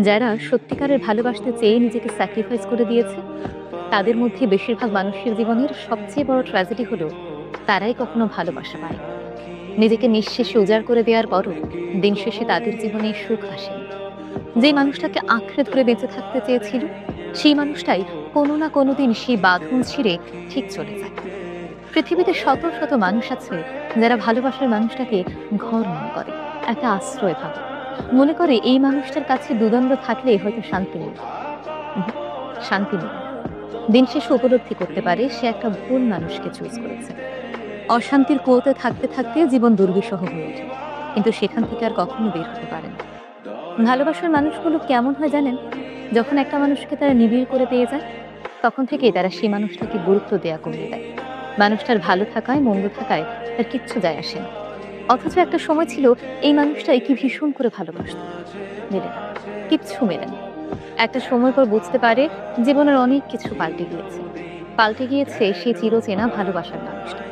যারা সত্যিকারের ভালোবাসতে চেয়ে নিজেকে স্যাক্রিফাইস করে দিয়েছে, তাদের মধ্যে বেশিরভাগ মানুষের জীবনের সবচেয়ে বড় ট্র্যাজেডি হলো তারাই কখনো ভালোবাসা পায়। নিজেকে নিঃশেষে উজাড় করে দেওয়ার পরও দিন শেষে তাদের জীবনে সুখ আসেনি। যে মানুষটাকে আঁকড়ে ধরে বেঁচে থাকতে চেয়েছিল, সেই মানুষটাই কোনো না কোনো দিন সেই বাঁধন ছিঁড়ে ঠিক চলে যায়। পৃথিবীতে শত শত মানুষ আছে যারা ভালোবাসার মানুষটাকে ঘর মনে করে, একটা আশ্রয় ভাবে, মনে করে এই মানুষটার কাছে দুদণ্ড থাকলে হয়তো শান্তি মিলবে। উহুম, শান্তি মিলে না। দিন শেষে উপলব্ধি করতে পারে সে একটা ভুল মানুষকে চুজ করেছে। অশান্তির কুয়োতে থাকতে থাকতে জীবন দুর্বিষহ হয়ে ওঠে, কিন্তু সেখান থেকে আর কখনো বের হতে পারে না। ভালোবাসার মানুষগুলো কেমন হয় জানেন? যখন একটা মানুষকে তারা নিবিড় করে পেয়ে যায়, তখন থেকেই তারা সেই মানুষটাকে গুরুত্ব দেয়া কমিয়ে দেয়। মানুষটার ভালো থাকায় মন্দ থাকায় তার কিচ্ছু যায় আসে না। অথচ একটা সময় ছিল এই মানুষটা একে ভীষণ করে ভালোবাসত। মেলে না, কিচ্ছু মেলে না। একটা সময় পর বুঝতে পারে জীবনের অনেক কিছু পাল্টে গিয়েছে। পাল্টে গিয়েছে সেই চিরচেনা ভালোবাসার মানুষটা।